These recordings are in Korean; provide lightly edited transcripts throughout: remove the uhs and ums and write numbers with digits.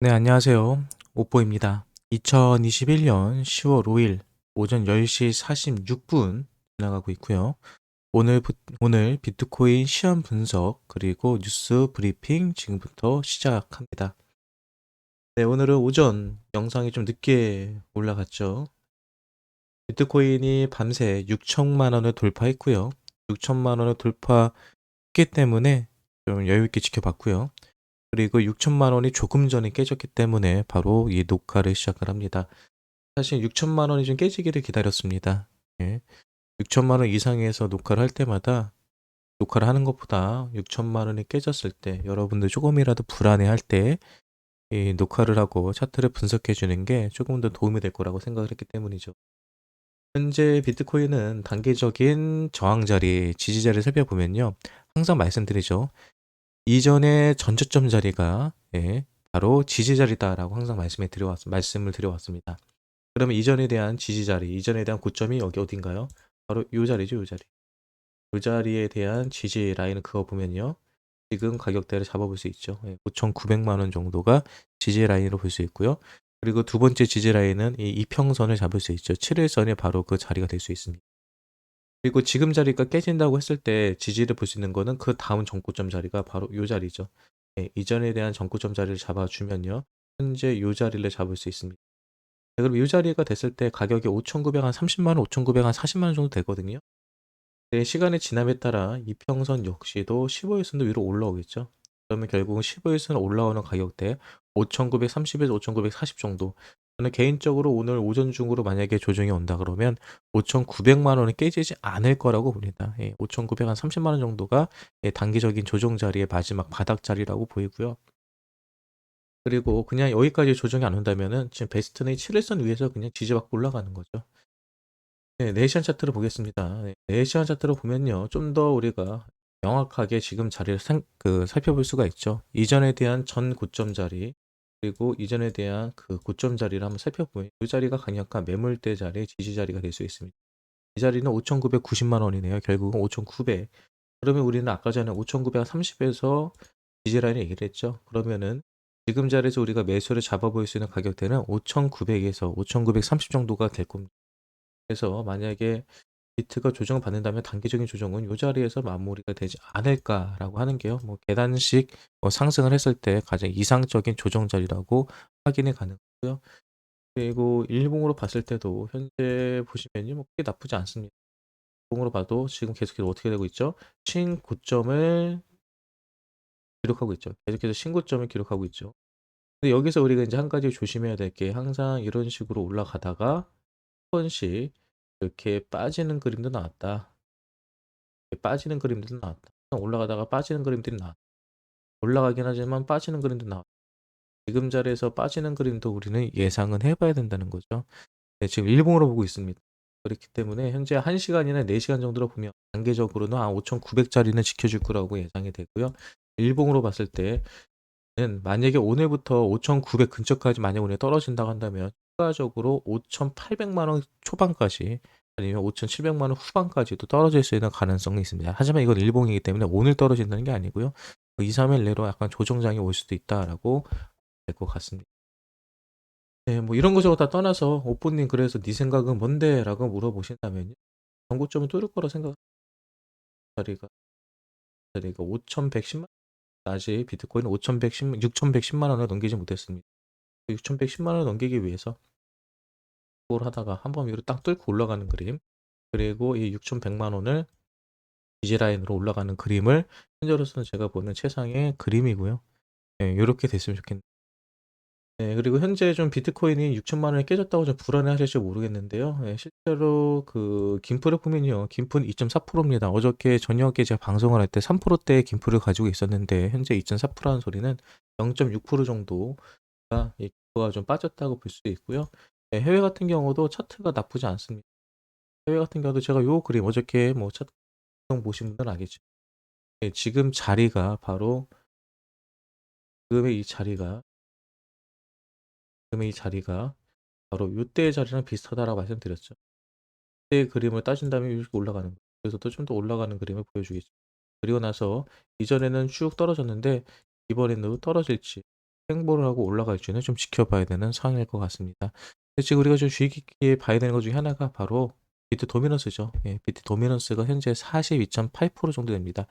네, 안녕하세요. 오뽀입니다. 2021년 10월 5일 오전 10시 46분 지나가고 있고요. 오늘 비트코인 시험 분석 그리고 뉴스 브리핑 지금부터 시작합니다. 네, 오늘은 오전 영상이 좀 늦게 올라갔죠. 비트코인이 밤새 6천만 원을 돌파했고요. 6천만 원을 돌파했기 때문에 좀 여유 있게 지켜봤고요. 그리고 6천만 원이 조금 전에 깨졌기 때문에 바로 이 녹화를 시작을 합니다. 사실 6천만 원이 좀 깨지기를 기다렸습니다. 예. 6천만 원 이상에서 녹화를 할 때마다 녹화를 하는 것보다 6천만 원이 깨졌을 때 여러분들 조금이라도 불안해할 때 이 녹화를 하고 차트를 분석해 주는 게 조금 더 도움이 될 거라고 생각을 했기 때문이죠. 현재 비트코인은 단기적인 저항 자리, 지지 자리를 살펴보면요. 항상 말씀드리죠. 이전의 전저점 자리가 바로 지지 자리다라고 항상 말씀을 드려왔습니다. 그러면 이전에 대한 지지 자리, 이전에 대한 고점이 여기 어딘가요? 바로 요 자리죠, 요 자리. 요 자리에 대한 지지 라인을 그어 보면요. 지금 가격대를 잡아볼 수 있죠. 5,900만 원 정도가 지지 라인으로 볼 수 있고요. 그리고 두 번째 지지 라인은 이 이평선을 잡을 수 있죠. 7일선이 바로 그 자리가 될 수 있습니다. 그리고 지금 자리가 깨진다고 했을 때 지지를 볼 수 있는 거는 그 다음 전고점 자리가 바로 요 자리죠. 이전에 대한 전고점 자리를 잡아주면요. 현재 요 자리를 잡을 수 있습니다. 그럼 이 자리가 됐을 때 가격이 5,900 한 30만 원, 5,900 한 40만 원 정도 되거든요. 네, 시간의 지남에 따라 이평선 역시도 15일선도 위로 올라오겠죠. 그러면 결국은 15일선 올라오는 가격대 5,930에서 5,940 정도. 저는 개인적으로 오늘 오전 중으로 만약에 조정이 온다 그러면 5,900만 원은 깨지지 않을 거라고 봅니다. 5,900 한 30만 원 정도가 단기적인 조정 자리의 마지막 바닥 자리라고 보이고요. 그리고 그냥 여기까지 조정이 안 온다면은 지금 베스트는 7일선 위에서 그냥 지지받고 올라가는 거죠. 네, 네시간 차트를 보겠습니다. 네, 네시간 차트를 보면요. 좀 더 우리가 명확하게 지금 자리를 살펴볼 수가 있죠. 이전에 대한 전 고점 자리, 그리고 이전에 대한 그 고점 자리를 한번 살펴보면 이 자리가 강력한 매물대 자리, 지지 자리가 될 수 있습니다. 이 자리는 5,990만 원이네요. 결국은 5,900. 그러면 우리는 아까 전에 5,930에서 지지 라인 얘기를 했죠. 그러면은 지금 자리에서 우리가 매수를 잡아볼 수 있는 가격대는 5,900에서 5,930 정도가 될 겁니다. 그래서 만약에 비트가 조정을 받는다면 단기적인 조정은 이 자리에서 마무리가 되지 않을까라고 하는 게요. 뭐 계단식 상승을 했을 때 가장 이상적인 조정 자리라고 확인이 가능하고요. 그리고 일봉으로 봤을 때도 현재 보시면요. 뭐 크게 나쁘지 않습니다. 일봉으로 봐도 지금 계속해서 어떻게 되고 있죠? 신고점을 기록하고 있죠. 계속해서 신고점을 기록하고 있죠. 근데 여기서 우리가 이제 한 가지 조심해야 될 게 항상 이런 식으로 올라가다가 한 번씩 이렇게 빠지는 그림도 나왔다. 빠지는 그림들도 나왔다. 올라가다가 빠지는 그림들이 나왔다. 올라가긴 하지만 빠지는 그림도 나왔다. 지금 자리에서 빠지는 그림도 우리는 예상은 해봐야 된다는 거죠. 네, 지금 일봉으로 보고 있습니다. 그렇기 때문에 현재 1시간이나 4시간 정도로 보면 단계적으로는 5,900짜리는 지켜줄 거라고 예상이 되고요. 일봉으로 봤을 때는 만약에 오늘부터 5,900 근처까지 만약 오늘 떨어진다고 한다면 추가적으로 5,800만 원 초반까지 아니면 5,700만 원 후반까지도 떨어질 수 있는 가능성이 있습니다. 하지만 이건 일봉이기 때문에 오늘 떨어진다는 게 아니고요. 2, 3일 내로 약간 조정장이 올 수도 있다라고 될 것 같습니다. 네, 뭐 이런 거 저거 다 떠나서 오뽀님 그래서 네 생각은 뭔데? 라고 물어보신다면요. 전고점은 뚫을 거라 생각. 자리가 5,110만 아직 비트코인 6,110만 원을 넘기지 못했습니다. 6,110만 원을 넘기기 위해서 그걸 하다가 한번 위로 딱 뚫고 올라가는 그림, 그리고 이 6,100만 원을 지지라인으로 올라가는 그림을 현재로서는 제가 보는 최상의 그림이고요. 네, 이렇게 됐으면 좋겠네요. 네, 그리고 현재 좀 비트코인이 6천만 원이 깨졌다고 좀 불안해하실지 모르겠는데요. 네, 실제로 그 김프를 보면요, 김프는 2.4%입니다. 어저께 저녁에 제가 방송을 할 때 3%대의 김프를 가지고 있었는데 현재 2.4%라는 소리는 0.6% 정도가 이 김프가 좀 빠졌다고 볼 수 있고요. 네, 해외 같은 경우도 차트가 나쁘지 않습니다. 해외 같은 경우도 제가 요 그림 어저께 뭐 차트 보신 분들은 알겠죠. 네, 지금의 이 자리가 지금의 이 자리가 바로 요때의 자리랑 비슷하다라고 말씀드렸죠. 때 그림을 따진다면 이렇게 올라가는 거예요. 그래서 또 좀 더 올라가는 그림을 보여주겠죠. 그리고 나서 이전에는 쭉 떨어졌는데 이번에는 떨어질지 횡보를 하고 올라갈지는 좀 지켜봐야 되는 상황일 것 같습니다. 근데 지금 우리가 좀 주의 깊게 봐야 되는 것 중에 하나가 바로 비트 도미넌스죠. 예, 비트 도미넌스가 현재 42.8% 정도 됩니다.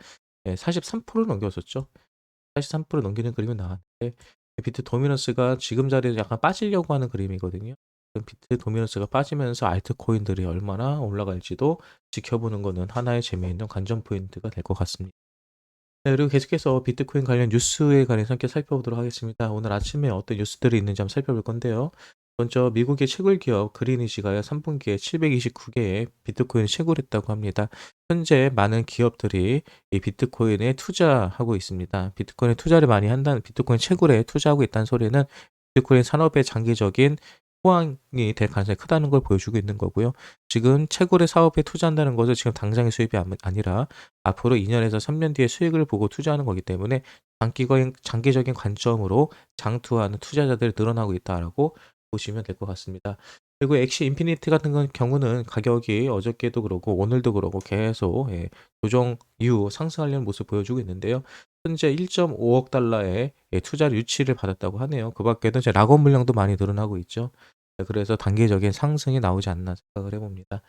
예, 43%를 넘겼었죠. 43% 넘기는 그림이 나왔는데 비트 도미넌스가 지금 자리에 약간 빠지려고 하는 그림이거든요. 비트 도미넌스가 빠지면서 알트코인들이 얼마나 올라갈지도 지켜보는 거는 하나의 재미있는 관전 포인트가 될 것 같습니다. 네, 그리고 계속해서 비트코인 관련 뉴스에 관해서 함께 살펴보도록 하겠습니다. 오늘 아침에 어떤 뉴스들이 있는지 한번 살펴볼 건데요. 먼저 미국의 채굴 기업 그리니지가 3분기에 729개의 비트코인을 채굴했다고 합니다. 현재 많은 기업들이 이 비트코인에 투자하고 있습니다. 비트코인에 투자를 많이 한다는, 비트코인 채굴에 투자하고 있다는 소리는 비트코인 산업의 장기적인 호황이 될 가능성이 크다는 걸 보여주고 있는 거고요. 지금 채굴의 사업에 투자한다는 것은 지금 당장의 수입이 아니라 앞으로 2년에서 3년 뒤에 수익을 보고 투자하는 거기 때문에 장기적인 관점으로 장투하는 투자자들이 늘어나고 있다라고 보시면 될 것 같습니다. 그리고 엑시 인피니티 같은 경우는 가격이 어저께도 그러고 오늘도 그러고 계속 조정 이후 상승하려는 모습을 보여주고 있는데요. 현재 1.5억 달러의 투자 유치를 받았다고 하네요. 그 밖에도 이제 락업 물량도 많이 늘어나고 있죠. 그래서 단기적인 상승이 나오지 않나 생각을 해봅니다.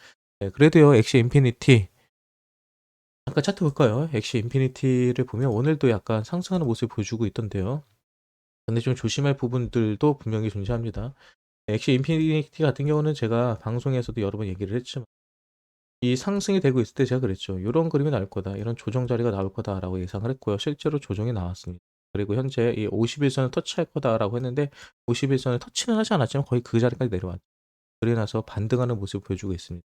그래도요, 엑시 인피니티 잠깐 차트 볼까요? 엑시 인피니티를 보면 오늘도 약간 상승하는 모습을 보여주고 있던데요. 근데 좀 조심할 부분들도 분명히 존재합니다. 엑시 인피니티 같은 경우는 제가 방송에서도 여러 번 얘기를 했지만 이 상승이 되고 있을 때 제가 그랬죠. 이런 그림이 나올 거다. 이런 조정 자리가 나올 거다라고 예상을 했고요. 실제로 조정이 나왔습니다. 그리고 현재 이 51선을 터치할 거다라고 했는데 51선을 터치는 하지 않았지만 거의 그 자리까지 내려왔죠. 그래 나서 반등하는 모습을 보여주고 있습니다.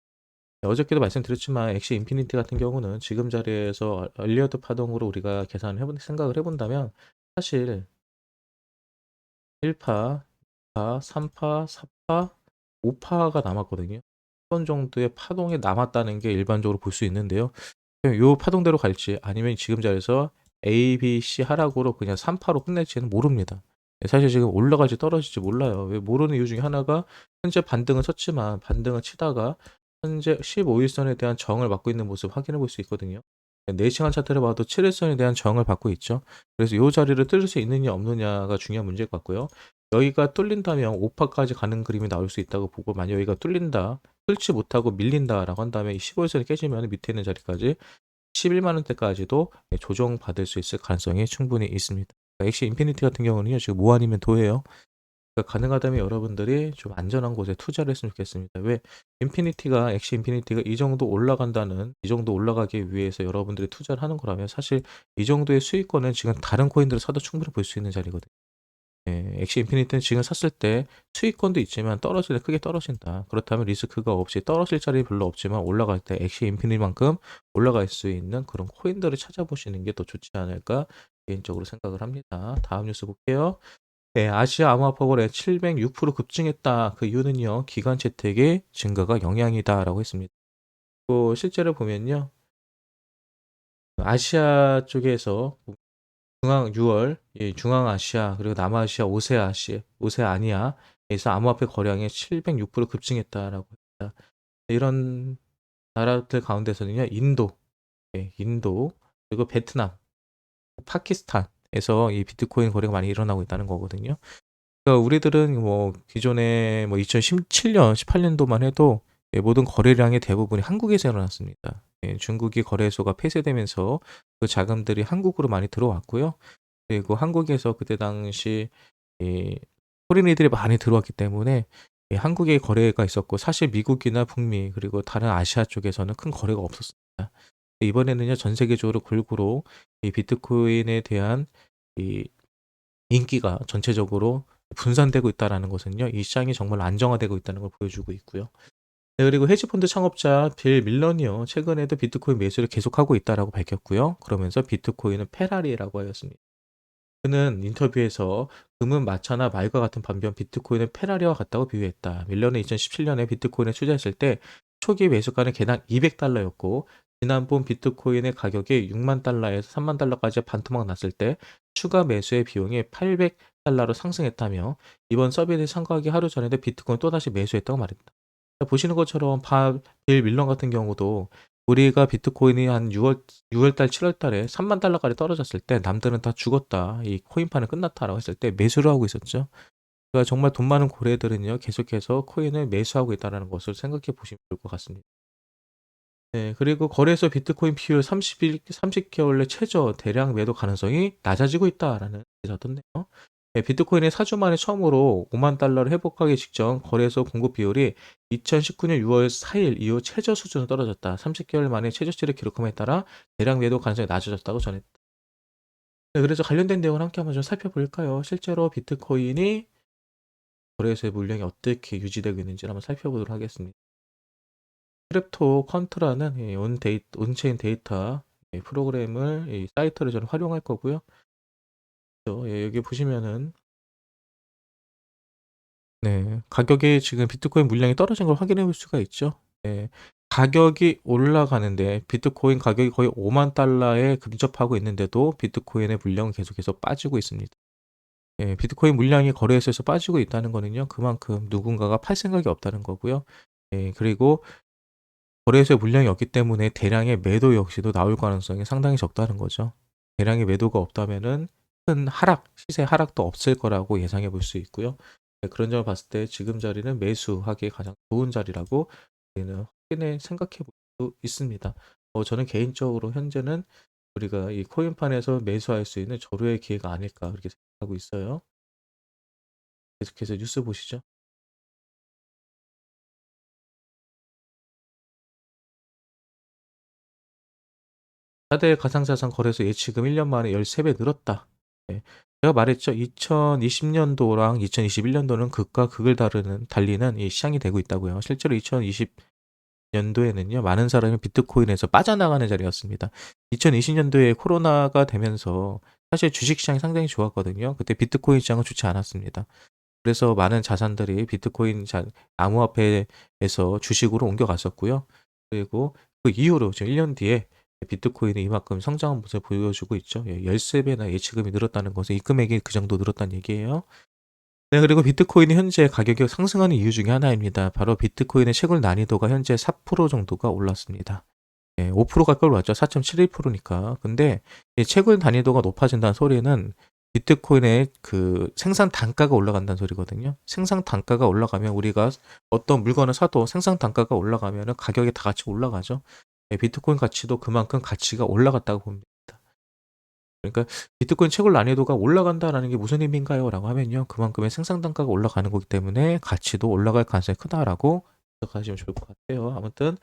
어저께도 말씀드렸지만 엑시 인피니티 같은 경우는 지금 자리에서 얼리어드 파동으로 우리가 계산을 생각을 해본다면 사실 1파, 2파, 3파, 4파, 5파가 남았거든요. 어떤 정도의 파동이 남았다는 게 일반적으로 볼 수 있는데요. 요 파동대로 갈지 아니면 지금 자리에서 A, B, C 하락으로 그냥 3파로 끝낼지는 모릅니다. 사실 지금 올라갈지 떨어질지 몰라요. 왜 모르는 이유 중에 하나가 현재 반등은 쳤지만 반등을 치다가 현재 15일선에 대한 저항을 받고 있는 모습 확인해 볼 수 있거든요. 4시간 차트를 봐도 7일선에 대한 저항을 받고 있죠. 그래서 이 자리를 뚫을 수 있느냐 없느냐가 중요한 문제일 것 같고요. 여기가 뚫린다면 5파까지 가는 그림이 나올 수 있다고 보고 만약 여기가 뚫린다, 뚫지 못하고 밀린다라고 한다면 이 15일선이 깨지면 밑에 있는 자리까지 11만 원대까지도 조정받을 수 있을 가능성이 충분히 있습니다. 엑시 인피니티 같은 경우는요, 지금 뭐 아니면 도예요. 그러니까 가능하다면 여러분들이 좀 안전한 곳에 투자를 했으면 좋겠습니다. 왜 엑시 인피니티가 이 정도 올라간다는, 이 정도 올라가기 위해서 여러분들이 투자를 하는 거라면 사실 이 정도의 수익권은 지금 다른 코인들을 사도 충분히 볼 수 있는 자리거든요. 엑시 인피니티는 지금 샀을 때 수익권도 있지만 떨어질 때 크게 떨어진다. 그렇다면 리스크가 없이 떨어질 자리 별로 없지만 올라갈 때 엑시 인피니티만큼 올라갈 수 있는 그런 코인들을 찾아보시는 게 더 좋지 않을까 개인적으로 생각을 합니다. 다음 뉴스 볼게요. 네, 아시아 암호화폐거래 706% 급증했다. 그 이유는요, 기관 채택의 증가가 영향이다라고 했습니다. 실제로 보면요, 아시아 쪽에서 중앙 6월, 중앙아시아 그리고 남아시아, 오세아니아에서 암호화폐 거래량이 706% 급증했다라고 합니다. 이런 나라들 가운데서는요, 인도 그리고 베트남, 파키스탄에서 이 비트코인 거래가 많이 일어나고 있다는 거거든요. 그러니까 우리들은 뭐 기존에 뭐 2017년, 18년도만 해도 모든 거래량의 대부분이 한국에서 일어났습니다. 중국이 거래소가 폐쇄되면서 그 자금들이 한국으로 많이 들어왔고요. 그리고 한국에서 그때 당시 이 토린이들이 많이 들어왔기 때문에 한국에 거래가 있었고 사실 미국이나 북미 그리고 다른 아시아 쪽에서는 큰 거래가 없었습니다. 이번에는요 전 세계적으로 골고루 이 비트코인에 대한 이 인기가 전체적으로 분산되고 있다라는 것은요 이 시장이 정말 안정화되고 있다는 걸 보여주고 있고요. 네, 그리고 헤지펀드 창업자 빌 밀런이요 최근에도 비트코인 매수를 계속하고 있다라고 밝혔고요. 그러면서 비트코인은 페라리라고 하였습니다. 그는 인터뷰에서 금은 마차나 말과 같은 반면 비트코인은 페라리와 같다고 비유했다. 밀런은 2017년에 비트코인에 투자했을 때 초기 매수가는 개당 200달러였고 지난번 비트코인의 가격이 6만 달러에서 3만 달러까지 반토막 났을 때 추가 매수의 비용이 800달러로 상승했다며 이번 서비스에 참가하기 하루 전에도 비트코인 또다시 매수했다고 말했다. 보시는 것처럼 빌 밀런 같은 경우도 우리가 비트코인이 한 6월 달, 7월 달에 3만 달러까지 떨어졌을 때 남들은 다 죽었다. 이 코인판은 끝났다라고 했을 때 매수를 하고 있었죠. 그러니까 정말 돈 많은 고래들은요, 계속해서 코인을 매수하고 있다는 것을 생각해 보시면 좋을 것 같습니다. 네, 그리고 거래소 비트코인 비율 30개월 내 최저 대량 매도 가능성이 낮아지고 있다라는 기사던데요. 네, 비트코인이 4주 만에 처음으로 5만 달러를 회복하기 직전 거래소 공급 비율이 2019년 6월 4일 이후 최저 수준으로 떨어졌다. 30개월 만에 최저치를 기록함에 따라 대량 매도 가능성이 낮아졌다고 전했다. 네, 그래서 관련된 내용을 함께 한번 좀 살펴볼까요? 실제로 비트코인이 거래소의 물량이 어떻게 유지되고 있는지를 한번 살펴보도록 하겠습니다. 크립토 컨트라는 온체인 데이터 프로그램을 이 사이트를 저는 활용할 거고요. 여기 보시면은 네, 가격이 지금 비트코인 물량이 떨어진 걸 확인해 볼 수가 있죠. 네, 가격이 올라가는데 비트코인 가격이 거의 5만 달러에 근접하고 있는데도 비트코인의 물량은 계속해서 빠지고 있습니다. 비트코인 물량이 거래소에서 빠지고 있다는 거는요, 그만큼 누군가가 팔 생각이 없다는 거고요. 그리고 거래소에 물량이 없기 때문에 대량의 매도 역시도 나올 가능성이 상당히 적다는 거죠. 대량의 매도가 없다면은 큰 시세 하락도 없을 거라고 예상해 볼 수 있고요. 그런 점을 봤을 때 지금 자리는 매수하기 가장 좋은 자리라고 저희는 확인해 생각해 볼 수 있습니다. 저는 개인적으로 현재는 우리가 이 코인판에서 매수할 수 있는 절호의 기회가 아닐까 그렇게 생각하고 있어요. 계속해서 뉴스 보시죠. 4대 가상자산 거래소 예치금 1년 만에 13배 늘었다. 네. 제가 말했죠. 2020년도랑 2021년도는 극과 극을 달리는 이 시장이 되고 있다고요. 실제로 2020년도에는요, 많은 사람이 비트코인에서 빠져나가는 자리였습니다. 2020년도에 코로나가 되면서 사실 주식시장이 상당히 좋았거든요. 그때 비트코인 시장은 좋지 않았습니다. 그래서 많은 자산들이 암호화폐에서 주식으로 옮겨갔었고요. 그리고 그 이후로 지금 1년 뒤에 비트코인이 이만큼 성장한 모습을 보여주고 있죠. 13배나 예치금이 늘었다는 것은 이 금액이 그 정도 늘었다는 얘기예요. 네, 그리고 비트코인이 현재 가격이 상승하는 이유 중에 하나입니다. 바로 비트코인의 채굴 난이도가 현재 4% 정도가 올랐습니다. 5% 가까이 올랐죠. 4.71%니까. 근데 이 채굴 난이도가 높아진다는 소리는 비트코인의 그 생산 단가가 올라간다는 소리거든요. 생산 단가가 올라가면 우리가 어떤 물건을 사도 생산 단가가 올라가면 가격이 다 같이 올라가죠. 비트코인 가치도 그만큼 가치가 올라갔다고 봅니다. 그러니까 비트코인 채굴 난이도가 올라간다라는 게 무슨 의미인가요? 라고 하면요. 그만큼의 생산 단가가 올라가는 거기 때문에 가치도 올라갈 가능성이 크다라고 생각하시면 좋을 것 같아요. 아무튼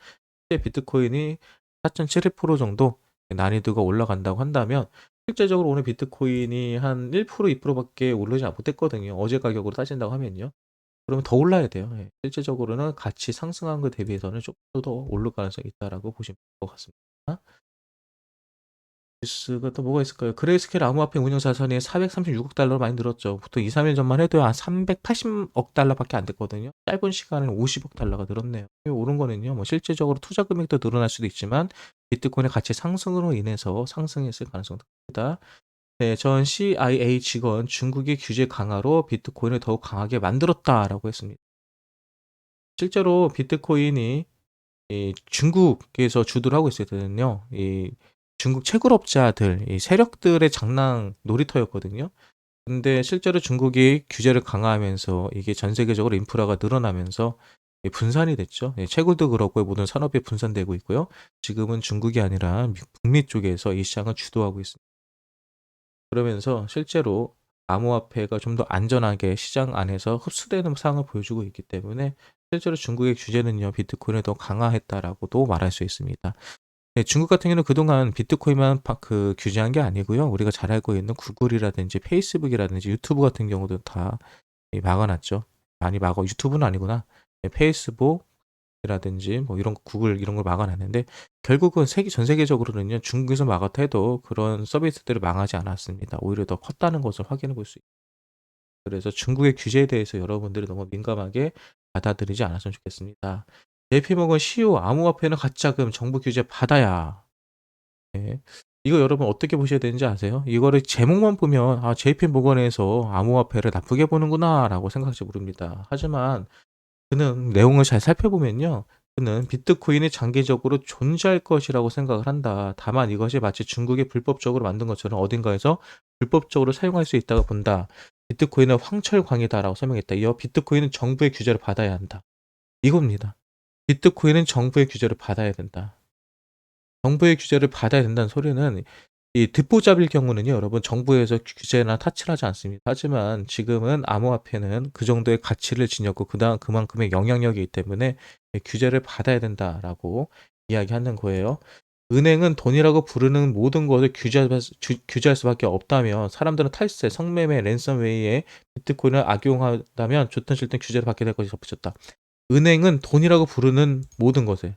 실제 비트코인이 4.71% 정도 난이도가 올라간다고 한다면 실제적으로 오늘 비트코인이 한 1%, 2%밖에 오르지 못했거든요. 어제 가격으로 따진다고 하면요. 그러면 더 올라야 돼요. 실제적으로는 같이 상승한 것 대비해서는 조금 더 오를 가능성이 있다라고 보시면 될 것 같습니다. 뉴스가 또 뭐가 있을까요? 그레이스케일 암호화폐 운용 자산이 436억 달러로 많이 늘었죠. 보통 2, 3일 전만 해도 한 380억 달러밖에 안 됐거든요. 짧은 시간에 50억 달러가 늘었네요. 오른 거는요, 뭐 실질적으로 투자 금액도 늘어날 수도 있지만 비트코인의 가치 상승으로 인해서 상승했을 가능성도 큽니다. 네, 전 CIA 직원 중국의 규제 강화로 비트코인을 더욱 강하게 만들었다라고 했습니다. 실제로 비트코인이 이 중국에서 주도를 하고 있었거든요. 이 중국 채굴업자들, 이 세력들의 장난 놀이터였거든요. 근데 실제로 중국이 규제를 강화하면서 이게 전 세계적으로 인프라가 늘어나면서 분산이 됐죠. 채굴도 그렇고 모든 산업이 분산되고 있고요. 지금은 중국이 아니라 북미 쪽에서 이 시장을 주도하고 있습니다. 그러면서 실제로 암호화폐가 좀 더 안전하게 시장 안에서 흡수되는 상황을 보여주고 있기 때문에 실제로 중국의 규제는요, 비트코인을 더 강화했다라고도 말할 수 있습니다. 네, 중국 같은 경우는 그동안 비트코인만 규제한 게 아니고요. 우리가 잘 알고 있는 구글이라든지 페이스북이라든지 유튜브 같은 경우도 다 막아놨죠. 많이 유튜브는 아니구나. 페이스북, 라든지 뭐 이런 구글 이런 걸 막아놨는데 결국은 전 세계적으로는요, 중국에서 막았다 해도 그런 서비스들을 망하지 않았습니다. 오히려 더 컸다는 것을 확인해 볼 수 있어요. 그래서 중국의 규제에 대해서 여러분들이 너무 민감하게 받아들이지 않았으면 좋겠습니다. JP모건 CEO 암호화폐는 가짜금 정부 규제 받아야. 네. 이거 여러분 어떻게 보셔야 되는지 아세요? 이거를 제목만 보면 JP모건에서 암호화폐를 나쁘게 보는구나라고 생각할지 모릅니다. 하지만 그는 내용을 잘 살펴보면요, 그는 비트코인이 장기적으로 존재할 것이라고 생각을 한다. 다만 이것이 마치 중국이 불법적으로 만든 것처럼 어딘가에서 불법적으로 사용할 수 있다고 본다. 비트코인은 황철광이다라고 설명했다. 이어 비트코인은 정부의 규제를 받아야 한다. 이겁니다. 비트코인은 정부의 규제를 받아야 된다. 정부의 규제를 받아야 된다는 소리는 이 듣보잡일 경우는요, 여러분 정부에서 규제나 타치를 하지 않습니다. 하지만 지금은 암호화폐는 그 정도의 가치를 지녔고 그만큼의 영향력이 있기 때문에 규제를 받아야 된다라고 이야기하는 거예요. 은행은 돈이라고 부르는 모든 것을 규제할 수밖에 없다면 사람들은 탈세, 성매매, 랜섬웨이에 비트코인을 악용하다면 좋든 싫든 규제를 받게 될 것이 덧붙였다. 은행은 돈이라고 부르는 모든 것을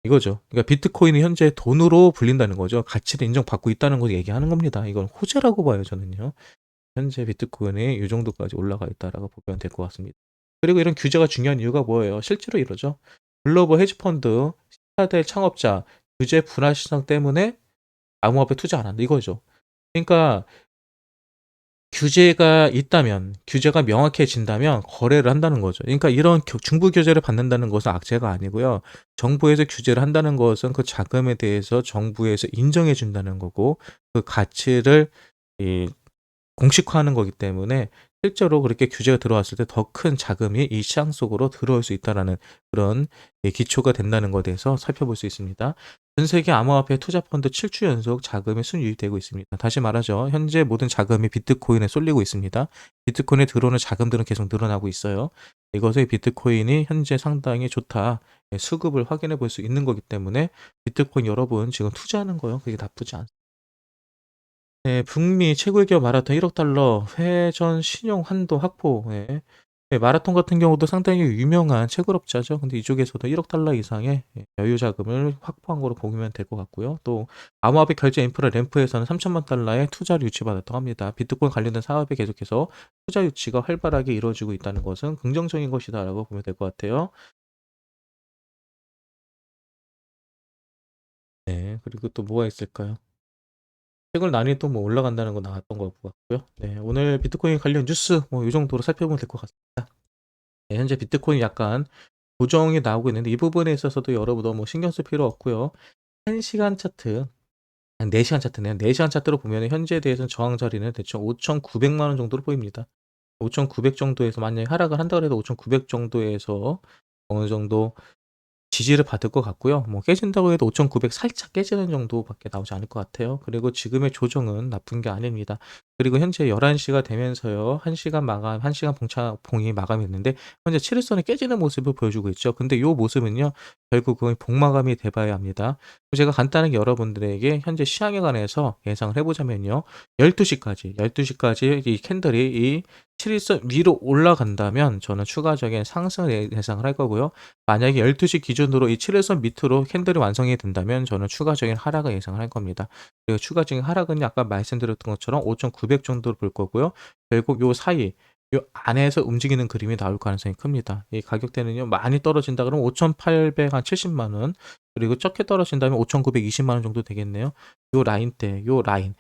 이거죠. 그러니까 비트코인이 현재 돈으로 불린다는 거죠. 가치를 인정받고 있다는 걸 얘기하는 겁니다. 이건 호재라고 봐요, 저는요. 현재 비트코인이 이 정도까지 올라가 있다라고 보면 될 것 같습니다. 그리고 이런 규제가 중요한 이유가 뭐예요? 실제로 이러죠. 글로벌 헤지펀드, 스타트의 창업자, 규제 불확실성 때문에 암호화폐 투자 안 한다 이거죠. 그러니까 규제가 있다면, 규제가 명확해진다면 거래를 한다는 거죠. 그러니까 이런 중부 규제를 받는다는 것은 악재가 아니고요. 정부에서 규제를 한다는 것은 그 자금에 대해서 정부에서 인정해 준다는 거고 그 가치를 이 공식화하는 거기 때문에 실제로 그렇게 규제가 들어왔을 때 더 큰 자금이 이 시장 속으로 들어올 수 있다라는 그런 기초가 된다는 것에 대해서 살펴볼 수 있습니다. 전 세계 암호화폐 투자 펀드 7주 연속 자금이 순유입되고 있습니다. 다시 말하죠. 현재 모든 자금이 비트코인에 쏠리고 있습니다. 비트코인에 들어오는 자금들은 계속 늘어나고 있어요. 이것의 비트코인이 현재 상당히 좋다. 수급을 확인해 볼 수 있는 거기 때문에 비트코인 여러분 지금 투자하는 거요. 그게 나쁘지 않습니다. 네, 북미 최고의 기업 마라톤 1억 달러 회전 신용 한도 확보. 예. 예, 마라톤 같은 경우도 상당히 유명한 채굴업자죠. 근데 이쪽에서도 1억 달러 이상의 여유 자금을 확보한 거로 보면 될 것 같고요. 또 암호화폐 결제 인프라 램프에서는 3천만 달러의 투자를 유치받았다고 합니다. 비트코인 관련된 사업에 계속해서 투자 유치가 활발하게 이루어지고 있다는 것은 긍정적인 것이다라고 보면 될 것 같아요. 네, 그리고 또 뭐가 있을까요? 최근 난이 또 뭐 올라간다는 거 나왔던 것 같고요. 네, 오늘 비트코인 관련 뉴스 뭐 이 정도로 살펴보면 될 것 같습니다. 네, 현재 비트코인 약간 조정이 나오고 있는데 이 부분에 있어서도 여러분 너무 신경 쓸 필요 없고요. 1시간 차트, 아니 4시간 차트네요. 4시간 차트로 보면 현재에 대해서는 저항 자리는 대충 5,900만 원 정도로 보입니다. 5,900 정도에서 만약에 하락을 한다 그래도 5,900 정도에서 어느 정도 지지를 받을 것 같고요. 뭐 깨진다고 해도 5,900 살짝 깨지는 정도밖에 나오지 않을 것 같아요. 그리고 지금의 조정은 나쁜 게 아닙니다. 그리고 현재 11시가 되면서요. 1시간 마감, 1시간 봉이 마감이 됐는데 현재 7일선이 깨지는 모습을 보여주고 있죠. 근데 이 모습은요. 결국은 봉마감이 돼봐야 합니다. 제가 간단하게 여러분들에게 현재 시황에 관해서 예상을 해보자면요. 12시까지 이 캔들이 이 7일선 위로 올라간다면 저는 추가적인 상승을 예상을 할 거고요. 만약에 12시 기준으로 이 7일선 밑으로 캔들이 완성이 된다면 저는 추가적인 하락을 예상을 할 겁니다. 그리고 추가적인 하락은 아까 말씀드렸던 것처럼 5,900 정도로 볼 거고요. 결국 요 사이 요 안에서 움직이는 그림이 나올 가능성이 큽니다. 이 가격대는요. 많이 떨어진다 그러면 5,870만 원 그리고 적게 떨어진다면 5,920만 원 정도 되겠네요. 요 라인대 요 라인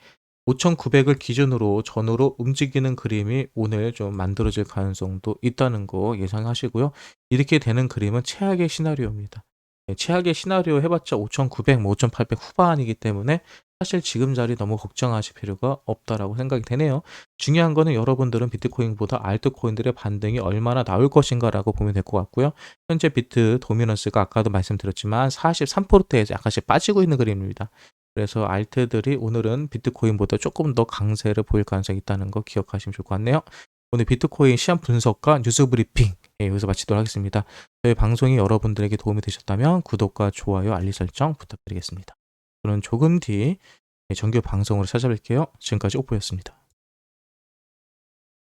5,900을 기준으로 전후로 움직이는 그림이 오늘 좀 만들어질 가능성도 있다는 거 예상하시고요. 이렇게 되는 그림은 최악의 시나리오입니다. 최악의 시나리오 해봤자 5,900, 뭐 5,800 후반이기 때문에 사실 지금 자리 너무 걱정하실 필요가 없다라고 생각이 되네요. 중요한 거는 여러분들은 비트코인보다 알트코인들의 반등이 얼마나 나올 것인가라고 보면 될 것 같고요. 현재 비트 도미넌스가 아까도 말씀드렸지만 43%에서 약간씩 빠지고 있는 그림입니다. 그래서 알트들이 오늘은 비트코인보다 조금 더 강세를 보일 가능성이 있다는 거 기억하시면 좋을 것 같네요. 오늘 비트코인 시황 분석과 뉴스 브리핑 여기서 마치도록 하겠습니다. 저희 방송이 여러분들에게 도움이 되셨다면 구독과 좋아요, 알림 설정 부탁드리겠습니다. 저는 조금 뒤 정규 방송으로 찾아뵐게요. 지금까지 오프였습니다.